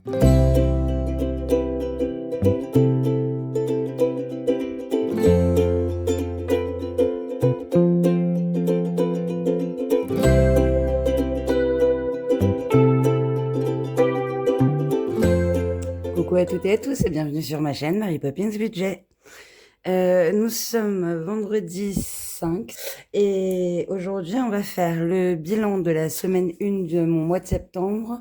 Coucou à toutes et à tous et bienvenue sur ma chaîne Mary Poppins Budget. Nous sommes vendredi 5 et aujourd'hui on va faire le bilan de la semaine 1 de mon mois de septembre.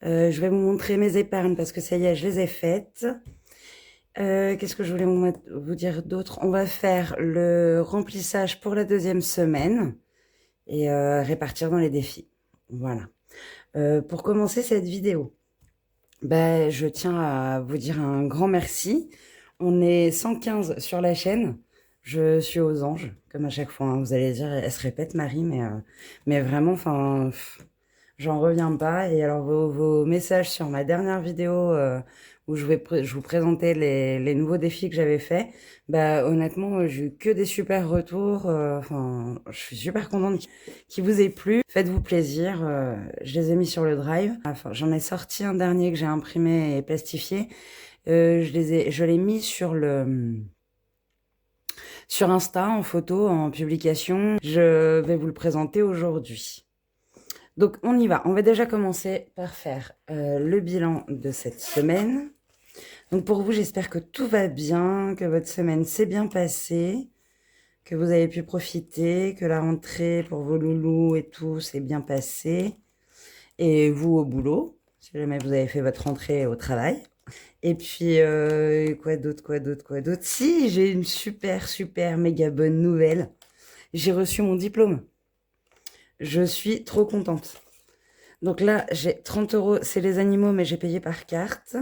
Je vais vous montrer mes épargnes parce que ça y est, je les ai faites. Qu'est-ce que je voulais vous dire d'autre? On va faire le remplissage pour la deuxième semaine et répartir dans les défis. Voilà. Pour commencer cette vidéo, je tiens à vous dire un grand merci. On est 115 sur la chaîne. Je suis aux anges, comme à chaque fois, hein. Vous allez dire, elle se répète, Marie, mais vraiment, enfin, j'en reviens pas. Et alors, vos messages sur ma dernière vidéo où je vous présentais les nouveaux défis que j'avais faits, honnêtement, j'ai eu que des super retours. Enfin, je suis super contente qu'il vous ait plu. Faites-vous plaisir. Je les ai mis sur le drive. Enfin, j'en ai sorti un dernier que j'ai imprimé et plastifié. Je l'ai mis sur Insta, en photo, en publication. Je vais vous le présenter aujourd'hui. Donc, on y va. On va déjà commencer par faire le bilan de cette semaine. Donc, pour vous, j'espère que tout va bien, que votre semaine s'est bien passée, que vous avez pu profiter, que la rentrée pour vos loulous et tout s'est bien passé. Et vous au boulot, si jamais vous avez fait votre rentrée au travail. Et puis, quoi d'autre? Si, j'ai une super méga bonne nouvelle. J'ai reçu mon diplôme. Je suis trop contente. Donc là, j'ai 30 €, c'est les animaux, mais j'ai payé par carte.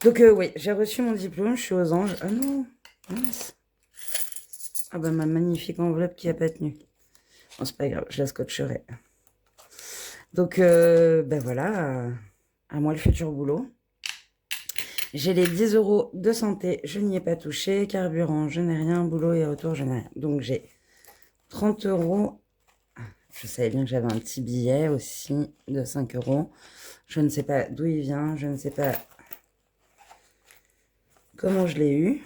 Donc oui, j'ai reçu mon diplôme, je suis aux anges. Ah non, mince. Ah bah ma magnifique enveloppe qui a pas tenu. Bon, c'est pas grave, je la scotcherai. Donc, voilà, à moi le futur boulot. J'ai les 10 € de santé, je n'y ai pas touché. Carburant, je n'ai rien. Boulot et retour, je n'ai rien. Donc j'ai 30 €. Je savais bien que j'avais un petit billet aussi de 5 €. Je ne sais pas d'où il vient, je ne sais pas comment je l'ai eu.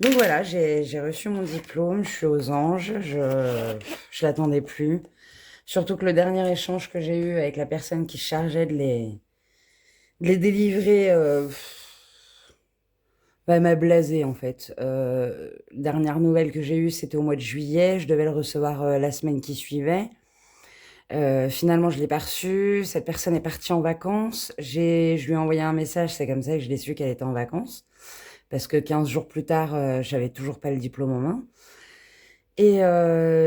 Donc voilà, j'ai reçu mon diplôme, je suis aux anges, je l'attendais plus. Surtout que le dernier échange que j'ai eu avec la personne qui chargeait de les délivrer m'a blasé en fait. Dernière nouvelle que j'ai eue, c'était au mois de juillet, je devais le recevoir la semaine qui suivait. Finalement, je l'ai pas reçu. Cette personne est partie en vacances. Je lui ai envoyé un message, c'est comme ça que je l'ai su qu'elle était en vacances. Parce que 15 jours plus tard, j'avais toujours pas le diplôme en main. Et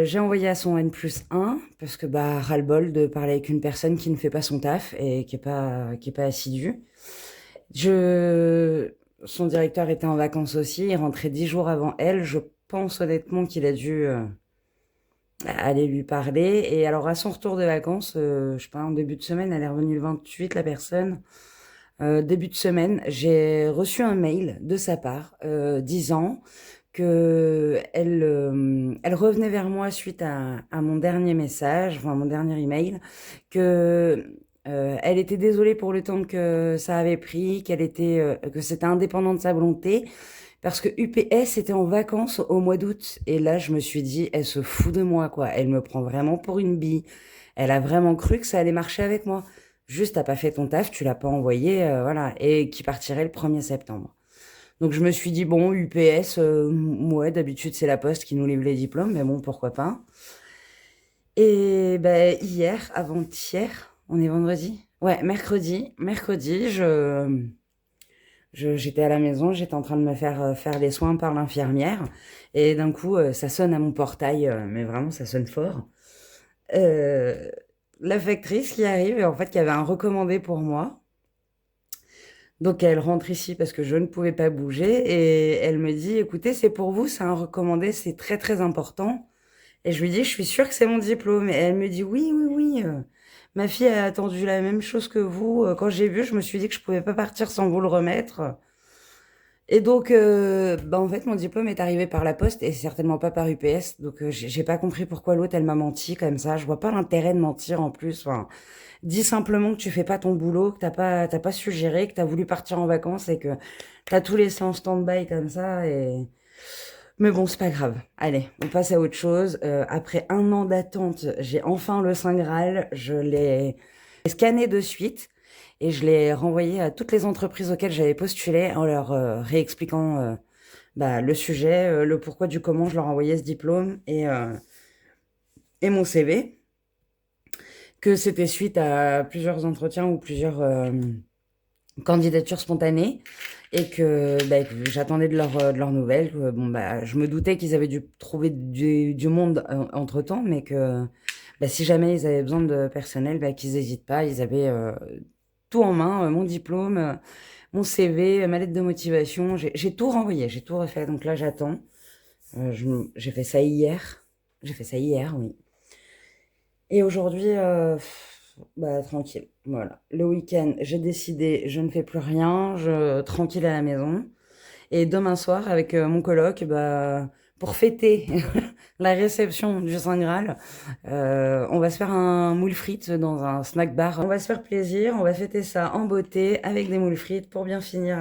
j'ai envoyé à son N+1, parce que ras-le-bol de parler avec une personne qui ne fait pas son taf et qui est pas assidue. Son directeur était en vacances aussi, il rentrait 10 jours avant elle. Je pense honnêtement qu'il a dû aller lui parler. Et alors à son retour de vacances, je sais pas, en début de semaine, elle est revenue le 28, la personne. Début de semaine, j'ai reçu un mail de sa part disant que elle revenait vers moi suite à mon dernier message, enfin mon dernier email, que elle était désolée pour le temps que ça avait pris, que c'était indépendant de sa volonté, parce que UPS était en vacances au mois d'août. Et là, je me suis dit, elle se fout de moi, quoi. Elle me prend vraiment pour une bille. Elle a vraiment cru que ça allait marcher avec moi. Juste, t'as pas fait ton taf, tu l'as pas envoyé, voilà. Et qui partirait le 1er septembre. Donc je me suis dit, bon, UPS, ouais, d'habitude c'est la Poste qui nous livre les diplômes, mais bon, pourquoi pas. Et hier, avant-hier, on est vendredi? Ouais, mercredi, j'étais à la maison, j'étais en train de me faire les soins par l'infirmière, et d'un coup, ça sonne à mon portail, mais vraiment, ça sonne fort. La factrice qui arrive, et en fait, qui avait un recommandé pour moi. Donc elle rentre ici parce que je ne pouvais pas bouger, et elle me dit, écoutez, c'est pour vous, c'est un recommandé, c'est très important. Et je lui dis, je suis sûre que c'est mon diplôme. Et elle me dit, oui, ma fille a attendu la même chose que vous. Quand j'ai vu, je me suis dit que je pouvais pas partir sans vous le remettre. Et donc, en fait, mon diplôme est arrivé par la poste et certainement pas par UPS. Donc, j'ai pas compris pourquoi l'autre, elle m'a menti comme ça. Je vois pas l'intérêt de mentir en plus. Enfin, Dis simplement que tu fais pas ton boulot, que t'as pas su gérer, que t'as voulu partir en vacances et que t'as tout laissé en stand-by comme ça. Mais bon, c'est pas grave. Allez, on passe à autre chose. Après 1 an d'attente, j'ai enfin le Saint Graal. Je l'ai scanné de suite et je l'ai renvoyé à toutes les entreprises auxquelles j'avais postulé en leur réexpliquant le sujet, le pourquoi du comment je leur envoyais ce diplôme et mon CV. Que c'était suite à plusieurs entretiens ou plusieurs candidatures spontanées et que j'attendais de leurs nouvelles. Bon, je me doutais qu'ils avaient dû trouver du monde entre-temps, mais que si jamais ils avaient besoin de personnel, qu'ils n'hésitent pas. Ils avaient tout en main, mon diplôme, mon CV, ma lettre de motivation. J'ai tout renvoyé, j'ai tout refait. Donc là, j'attends. J'ai fait ça hier. J'ai fait ça hier, oui. Et aujourd'hui, tranquille. Voilà. Le week-end, j'ai décidé, je ne fais plus rien, tranquille à la maison. Et demain soir, avec mon coloc, pour fêter la réception du Saint Graal, on va se faire un moule frites dans un snack bar. On va se faire plaisir, on va fêter ça en beauté avec des moules frites pour bien finir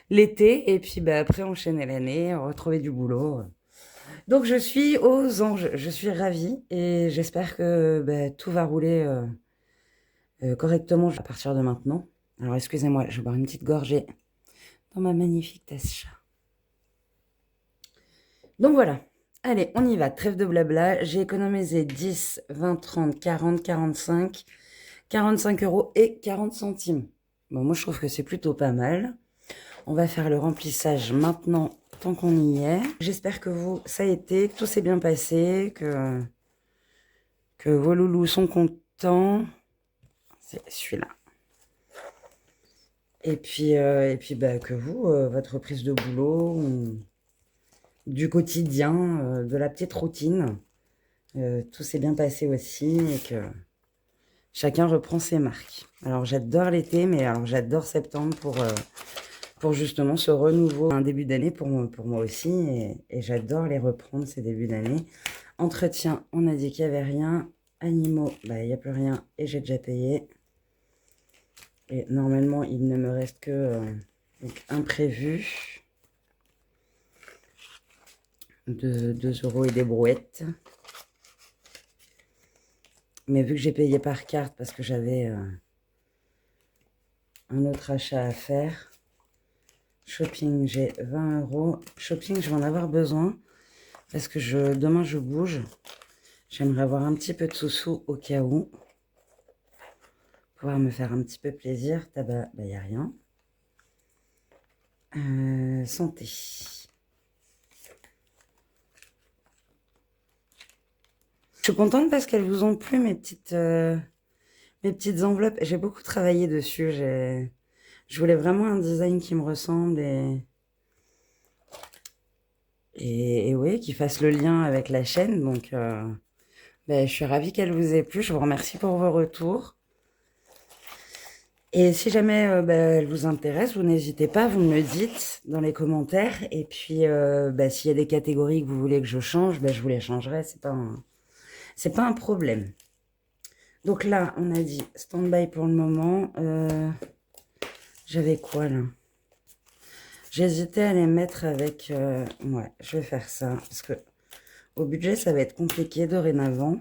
l'été et puis après enchaîner l'année, retrouver du boulot. Donc je suis aux anges, je suis ravie et j'espère que tout va rouler correctement à partir de maintenant. Alors excusez-moi, je vais boire une petite gorgée dans ma magnifique tasse chat. Donc voilà, allez, on y va, trêve de blabla. J'ai économisé 10, 20, 30, 40, 45, 45 euros et 40 centimes. Bon, moi je trouve que c'est plutôt pas mal. On va faire le remplissage maintenant, tant qu'on y est. J'espère que vous, ça a été, que tout s'est bien passé, que vos loulous sont contents. C'est celui-là. Et puis que vous, votre prise de boulot, du quotidien, de la petite routine, tout s'est bien passé aussi et que chacun reprend ses marques. Alors j'adore l'été, mais alors j'adore septembre pour justement ce renouveau. Un début d'année pour moi aussi et j'adore les reprendre ces débuts d'année. Entretien, on a dit qu'il n'y avait rien. Animaux, il n'y a plus rien et j'ai déjà payé. Et normalement, il ne me reste que imprévu de 2 euros et des brouettes. Mais vu que j'ai payé par carte parce que j'avais un autre achat à faire, shopping, j'ai 20 euros. Shopping, je vais en avoir besoin parce que demain, je bouge. J'aimerais avoir un petit peu de sous-sous au cas où. Pouvoir me faire un petit peu plaisir. Tabac, il n'y a rien. Santé. Je suis contente parce qu'elles vous ont plu, mes petites enveloppes. J'ai beaucoup travaillé dessus. Je voulais vraiment un design qui me ressemble et oui, qui fasse le lien avec la chaîne. Donc, je suis ravie qu'elle vous ait plu. Je vous remercie pour vos retours. Et si jamais elle vous intéresse, vous n'hésitez pas, vous me le dites dans les commentaires. Et puis, s'il y a des catégories que vous voulez que je change, je vous les changerai. C'est pas un problème. Donc là, on a dit stand-by pour le moment. J'avais quoi là? J'hésitais à les mettre avec... ouais, je vais faire ça. Parce que au budget, ça va être compliqué dorénavant.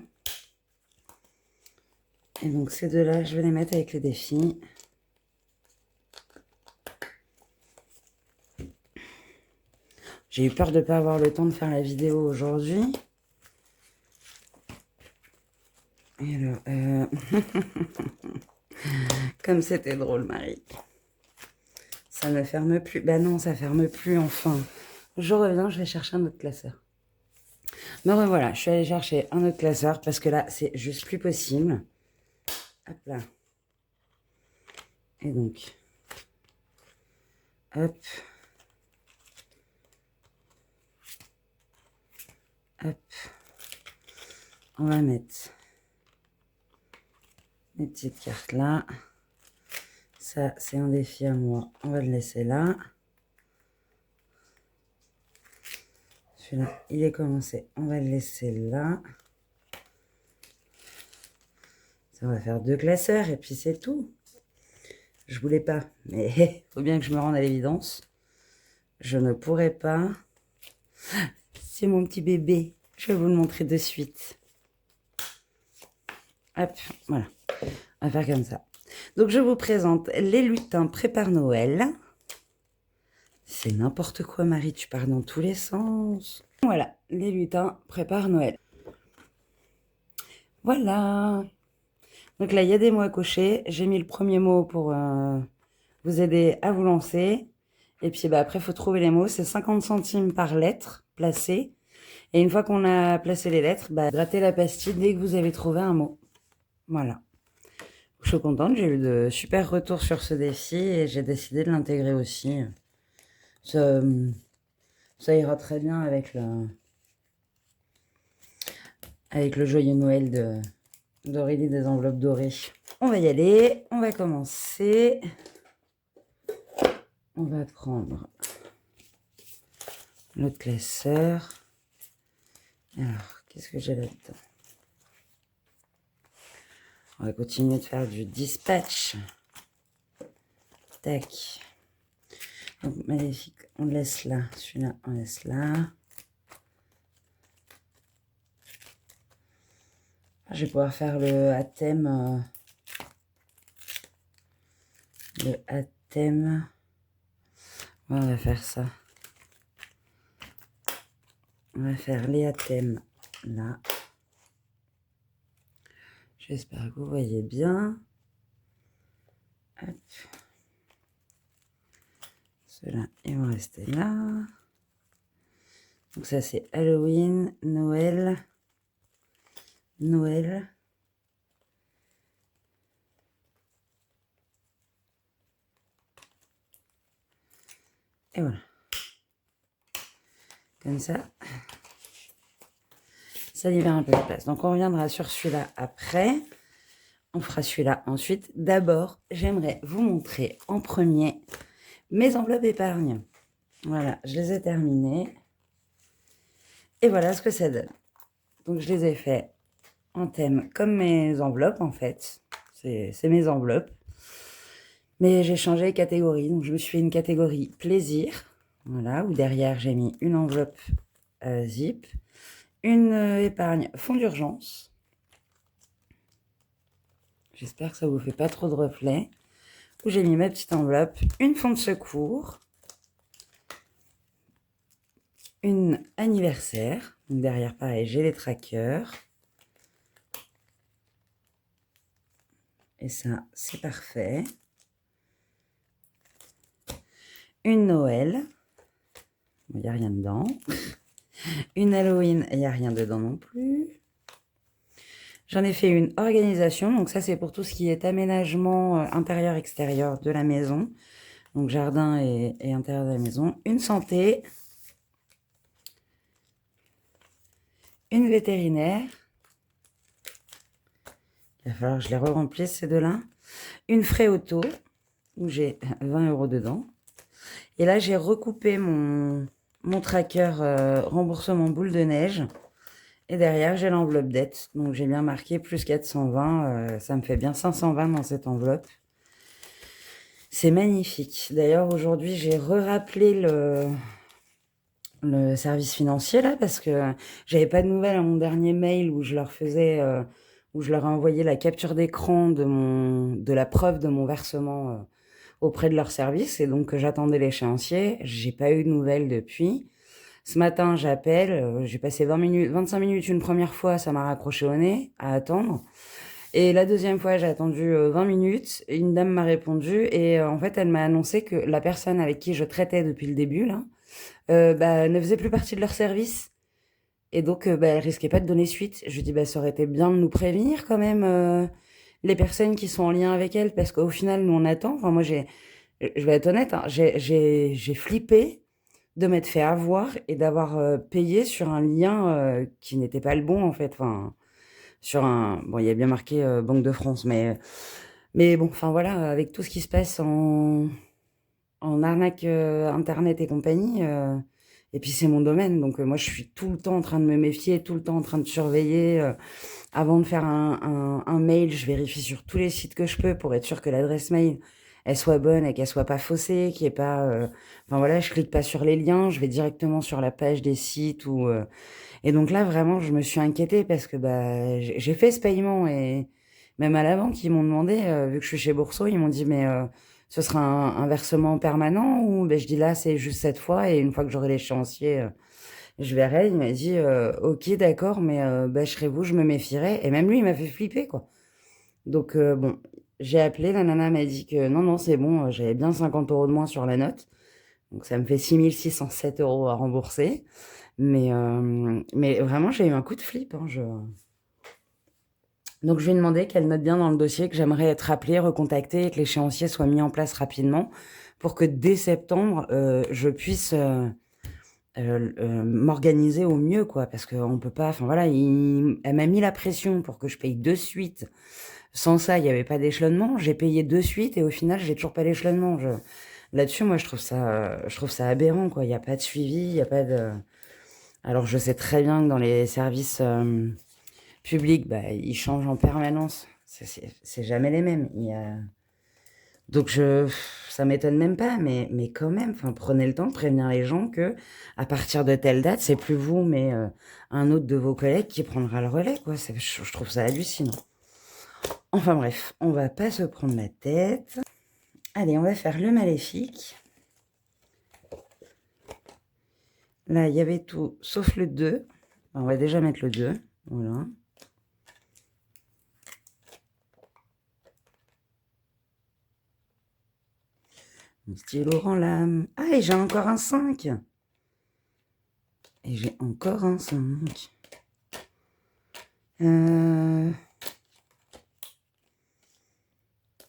Et donc ces deux-là, je vais les mettre avec les défis. J'ai eu peur de ne pas avoir le temps de faire la vidéo aujourd'hui. Et alors, comme c'était drôle, Marie. Ça ne ferme plus. Bah non, ça ferme plus, enfin. Je reviens, je vais chercher un autre classeur. Me revoilà, je suis allée chercher un autre classeur parce que là, c'est juste plus possible. Hop là. Et donc, hop. Hop. On va mettre les petites cartes là. Ça, c'est un défi à moi. On va le laisser là. Celui-là, il est commencé. On va le laisser là. Ça On va faire 2 classeurs et puis c'est tout. Je voulais pas, mais faut bien que je me rende à l'évidence. Je ne pourrais pas. C'est mon petit bébé. Je vais vous le montrer de suite. Hop, voilà. On va faire comme ça. Donc, je vous présente les lutins Prépare Noël. C'est n'importe quoi, Marie. Tu pars dans tous les sens. Voilà, les lutins Prépare Noël. Voilà. Donc là, il y a des mots à cocher. J'ai mis le premier mot pour vous aider à vous lancer. Et puis, après, il faut trouver les mots. C'est 50 centimes par lettre placée. Et une fois qu'on a placé les lettres, grattez la pastille dès que vous avez trouvé un mot. Voilà. Je suis contente, j'ai eu de super retours sur ce défi et j'ai décidé de l'intégrer aussi. Ça ira très bien avec le joyeux Noël d'Aurélie des enveloppes dorées. On va y aller, on va commencer. On va prendre notre classeur. Alors, qu'est-ce que j'ai là-dedans? On va continuer de faire du dispatch. Tac. Donc, magnifique. On le laisse là. Celui-là, on laisse là. Je vais pouvoir faire le à thème. Le à thème. Ouais, on va faire ça. On va faire les à thème là. J'espère que vous voyez bien. Hop. Ceux-là, ils vont rester là. Donc ça, c'est Halloween, Noël, Noël. Et voilà. Comme ça libère un peu de place. Donc, on reviendra sur celui-là après. On fera celui-là ensuite. D'abord, j'aimerais vous montrer en premier mes enveloppes épargne. Voilà, je les ai terminées. Et voilà ce que ça donne. Donc, je les ai fait en thème comme mes enveloppes, en fait. C'est mes enveloppes. Mais j'ai changé les catégories. Donc, je me suis fait une catégorie plaisir. Voilà, où derrière, j'ai mis une enveloppe zip. Une épargne fonds d'urgence. J'espère que ça vous fait pas trop de reflets. Où j'ai mis ma petite enveloppe. Une fonds de secours. Une anniversaire. Donc derrière, pareil, j'ai les trackers. Et ça, c'est parfait. Une Noël. Il n'y a rien dedans. Une Halloween, il n'y a rien dedans non plus. J'en ai fait une organisation. Donc ça, c'est pour tout ce qui est aménagement intérieur-extérieur de la maison. Donc jardin et intérieur de la maison. Une santé. Une vétérinaire. Il va falloir que je les re-remplisse ces deux-là. Une frais auto, où j'ai 20 € dedans. Et là, j'ai recoupé mon tracker remboursement boule de neige. Et derrière, j'ai l'enveloppe dette. Donc, j'ai bien marqué plus 420. Ça me fait bien 520 dans cette enveloppe. C'est magnifique. D'ailleurs, aujourd'hui, j'ai re-rappelé le service financier, là, parce que j'avais pas de nouvelles à mon dernier mail où je leur faisais... où je leur ai envoyé la capture d'écran de la preuve de mon versement auprès de leur service. Et donc, j'attendais l'échéancier. J'ai pas eu de nouvelles depuis. Ce matin, j'appelle. J'ai passé 25 minutes une première fois. Ça m'a raccroché au nez à attendre. Et la deuxième fois, j'ai attendu 20 minutes. Une dame m'a répondu. Et en fait, elle m'a annoncé que la personne avec qui je traitais depuis le début, là, ne faisait plus partie de leur service. Et donc, elle risquait pas de donner suite. Je lui dis, ça aurait été bien de nous prévenir quand même, les personnes qui sont en lien avec elle, parce qu'au final, nous, on attend. Enfin, moi, je vais être honnête, hein, j'ai flippé de m'être fait avoir et d'avoir payé sur un lien qui n'était pas le bon, en fait. Enfin, sur un... Bon, il y a bien marqué Banque de France, mais bon, enfin, voilà, avec tout ce qui se passe en arnaque Internet et compagnie... Et puis c'est mon domaine, donc moi je suis tout le temps en train de me méfier, tout le temps en train de surveiller. Avant de faire un mail, je vérifie sur tous les sites que je peux pour être sûr que l'adresse mail, elle soit bonne et qu'elle soit pas faussée, qu'il y ait pas... Enfin voilà, je clique pas sur les liens, je vais directement sur la page des sites. Et donc là, vraiment, je me suis inquiétée parce que bah, j'ai fait ce paiement et même à la banque, ils m'ont demandé, vu que je suis chez Boursorama, ils m'ont dit, mais ce sera un versement permanent ou ben, je dis là, c'est juste cette fois et une fois que j'aurai l'échéancier, je verrai. Il m'a dit, ok, d'accord, mais bah, je serai vous, je me méfierai. Et même lui, il m'a fait flipper, quoi. Donc bon, j'ai appelé, la nana m'a dit que non, non, c'est bon, j'avais bien 50 € de moins sur la note. Donc ça me fait 6 607 € à rembourser. Mais vraiment, j'ai eu un coup de flip, hein, Donc je lui ai demandé qu'elle note bien dans le dossier que j'aimerais être appelée, recontactée et que l'échéancier soit mis en place rapidement pour que dès septembre, je puisse m'organiser au mieux, quoi. Parce qu'on peut pas... Enfin voilà, elle m'a mis la pression pour que je paye de suite. Sans ça, il n'y avait pas d'échelonnement. J'ai payé de suite et au final, j'ai toujours pas d'échelonnement. Là-dessus, moi, je trouve ça aberrant, quoi. Il n'y a pas de suivi, il n'y a pas de... Alors je sais très bien que dans les services publics, bah, ils changent en permanence. C'est jamais les mêmes. Donc ça m'étonne même pas, mais quand même, enfin, prenez le temps de prévenir les gens que à partir de telle date, c'est plus vous, mais un autre de vos collègues qui prendra le relais, quoi. Je trouve ça hallucinant. Enfin bref, on va pas se prendre la tête. Allez, on va faire le maléfique. Là, il y avait tout, sauf le 2. On va déjà mettre le 2. Voilà. Mon stylo rend l'âme. Ah, et j'ai encore un 5. Et j'ai encore un 5.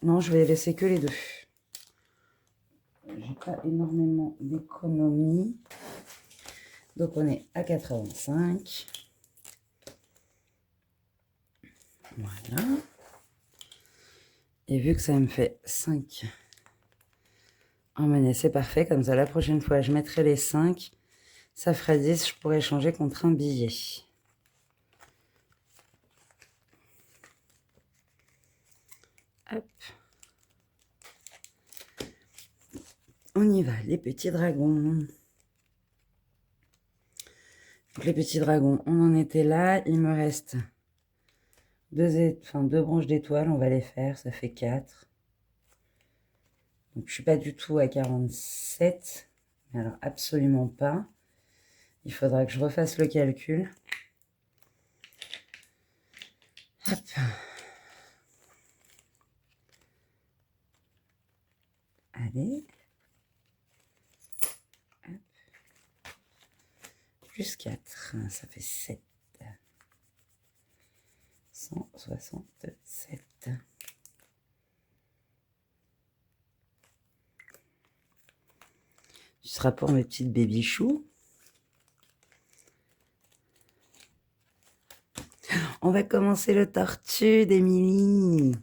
Non, je vais laisser que les deux. J'ai pas énormément d'économie. Donc on est à 85. Voilà. Et vu que ça me fait 5 en monnaie, c'est parfait. Comme ça, la prochaine fois, je mettrai les 5. Ça fera 10. Je pourrais changer contre un billet. Hop. On y va, les petits dragons. Donc, les petits dragons, on en était là. Il me reste deux branches d'étoiles. On va les faire, ça fait 4. Donc, je ne suis pas du tout à 47. Mais alors, absolument pas. Il faudra que je refasse le calcul. Hop. Allez. Hop. Plus 4, ça fait 7. 167. Ce sera pour mes petites baby-choux. On va commencer le tortue d'Emilie.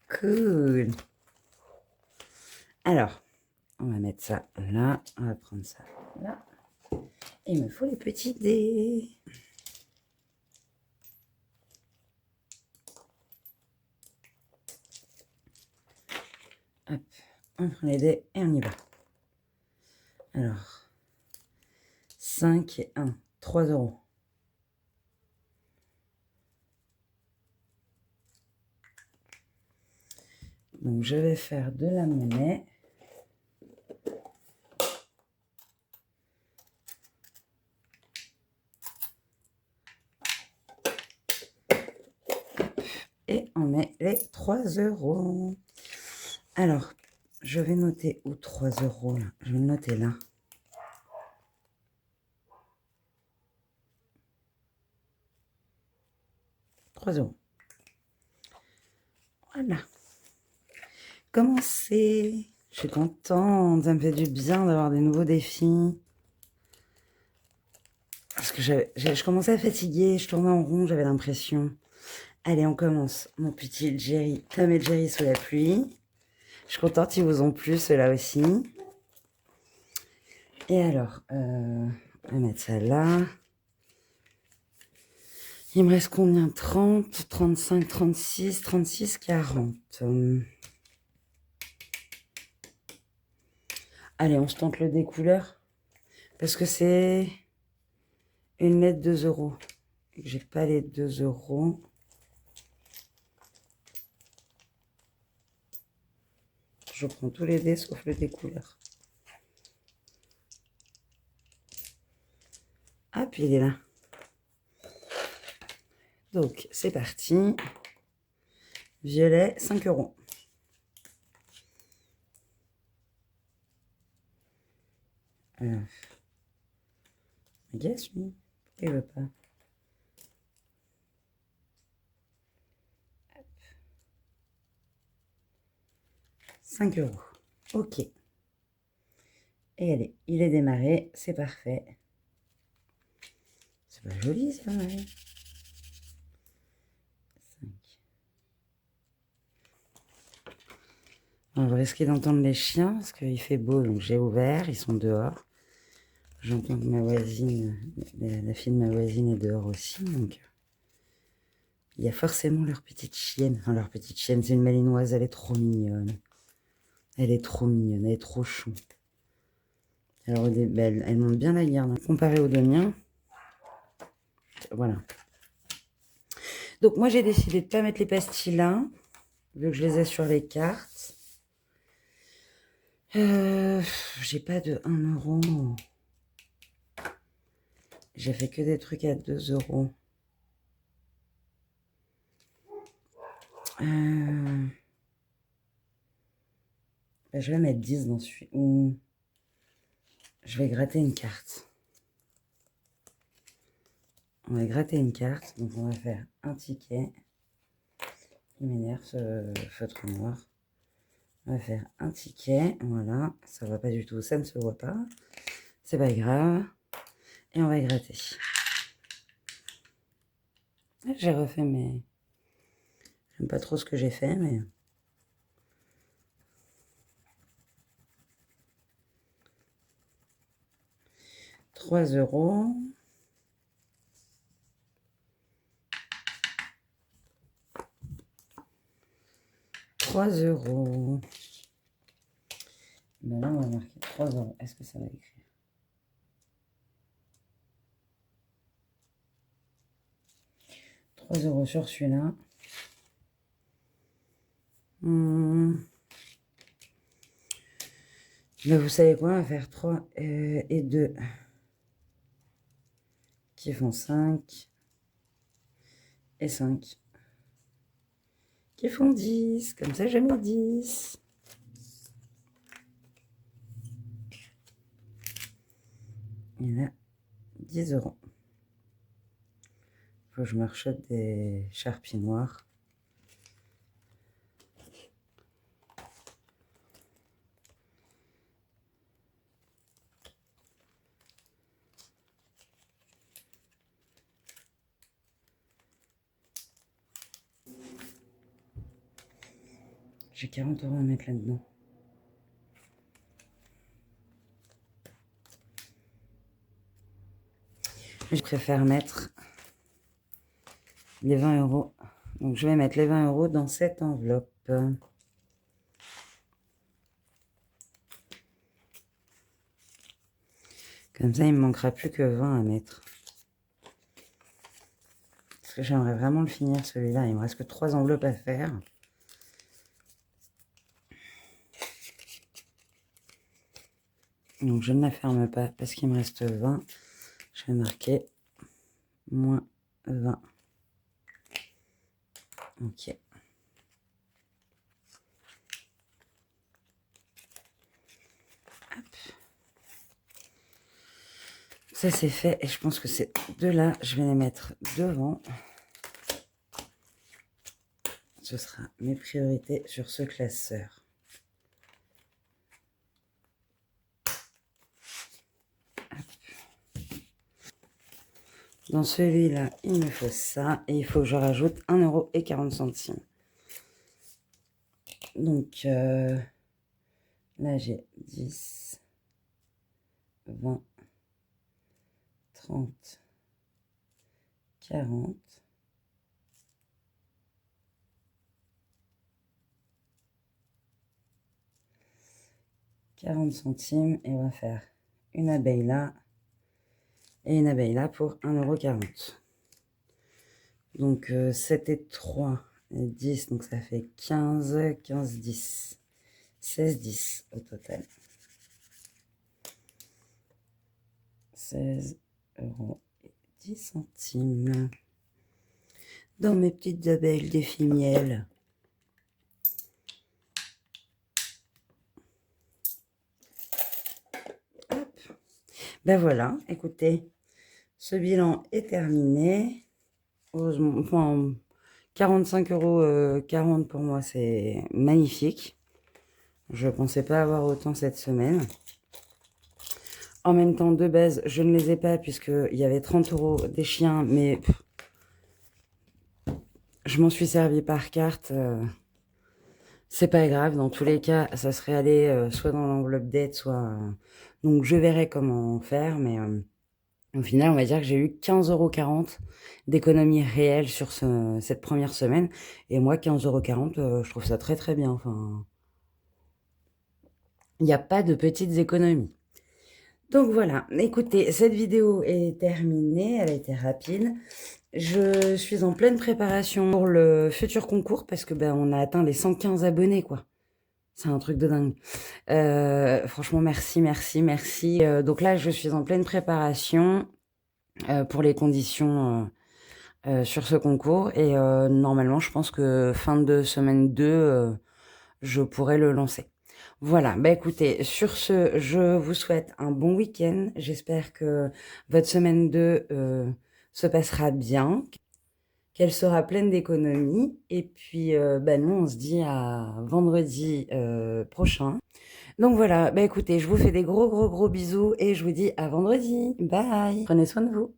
Cool. Alors, on va mettre ça là. On va prendre ça là. Et il me faut les petits dés. Hop, on prend les dés et on y va. Alors, 5 et 1, 3 €. Donc, je vais faire de la monnaie. Et on met les 3 €. Alors, je vais noter où 3 € là. Je vais le noter là. €. Voilà. Commencer. Je suis contente. Ça me fait du bien d'avoir des nouveaux défis. Parce que je commençais à fatiguer. Je tournais en rond, j'avais l'impression. Allez, on commence. Mon petit Jerry, Tom et Jerry sous la pluie. Je suis contente, ils vous ont plu, ceux-là aussi. Et alors, on va mettre ça là. Il me reste combien? 30, 35, 36, 36, 40. Allez, on se tente le découleur. Parce que c'est une lettre 2 euros. Et que j'ai pas les 2 euros. Je prends tous les dés sauf le découleur. Ah, puis il est là. Donc, c'est parti. Violet, 5 euros. Yes, lui. Il veut pas. 5 euros. Ok. Et allez, il est démarré. C'est parfait. C'est pas joli, ça, ouais. 5. On va risquer d'entendre les chiens parce qu'il fait beau, donc j'ai ouvert. Ils sont dehors. J'entends que ma voisine, la fille de ma voisine est dehors aussi, donc il y a forcément leur petite chienne. Enfin, leur petite chienne, c'est une malinoise, elle est trop mignonne. Elle est trop mignonne, elle est trop chou. Alors, elle monte bien la garde, hein. Comparée aux deux miens. Voilà. Donc, moi, j'ai décidé de ne pas mettre les pastilles là, vu que je les ai sur les cartes. J'ai pas de 1 euro. J'ai fait que des trucs à 2 euros. Je vais mettre 10 dans celui-là. Je vais gratter une carte. On va gratter une carte. Donc, on va faire un ticket. Il m'énerve ce feutre noir. On va faire un ticket. Voilà. Ça va pas du tout. Ça ne se voit pas. C'est pas grave. Et on va gratter. J'ai refait mes... J'aime pas trop ce que j'ai fait, mais... 3 euros. Ben là, on va marquer 3 euros. Est-ce que ça va écrire? €3 sur celui-là. Mais vous savez quoi? On va faire 3 et 2 qui font 5 et 5 qui font 10. Comme ça, je mets 10. Et là, 10 euros. Faut que je me rachète des charpies noirs. J'ai 40 euros à mettre là-dedans. Je préfère mettre les 20 euros. Donc, je vais mettre les 20 euros dans cette enveloppe. Comme ça, il ne me manquera plus que 20 à mettre. Parce que j'aimerais vraiment le finir, celui-là. Il me reste que 3 enveloppes à faire. Donc, je ne la ferme pas parce qu'il me reste 20. Je vais marquer moins 20. Ok. Hop. Ça, c'est fait. Et je pense que ces deux-là, je vais les mettre devant. Ce sera mes priorités sur ce classeur. Dans celui-là, il me faut ça. Et il faut que je rajoute 1,40 €. Donc, là, j'ai 10, 20, 30, 40. 40 centimes et on va faire une abeille là et une abeille là pour 1,40 €. Donc 7 et 3 et 10, donc ça fait 15, 15, 10, 16, 10 au total. 16 € et 10 centimes. Dans mes petites abeilles défi miel. Hop. Ben voilà, écoutez, ce bilan est terminé. Heureusement, enfin, 45,40 € pour moi, c'est magnifique. Je ne pensais pas avoir autant cette semaine. En même temps, de base, je ne les ai pas puisqu'il y avait 30 € des chiens, mais je m'en suis servi par carte. C'est pas grave, dans tous les cas, ça serait allé soit dans l'enveloppe d'aide, soit... donc je verrai comment faire, mais au final, on va dire que j'ai eu 15,40 € d'économie réelle sur cette première semaine. Et moi, 15,40 €, je trouve ça très très bien. Enfin, il n'y a pas de petites économies. Donc voilà, écoutez, cette vidéo est terminée, elle a été rapide. Je suis en pleine préparation pour le futur concours parce que on a atteint les 115 abonnés, quoi. C'est un truc de dingue. Franchement, merci, merci, merci. Donc là, je suis en pleine préparation pour les conditions sur ce concours. Et normalement, je pense que fin de semaine 2, je pourrai le lancer. Voilà, écoutez, sur ce, je vous souhaite un bon week-end. J'espère que votre semaine 2 se passera bien, qu'elle sera pleine d'économies. Et puis, nous, on se dit à vendredi prochain. Donc voilà, écoutez, je vous fais des gros, gros, gros bisous et je vous dis à vendredi. Bye. Prenez soin de vous.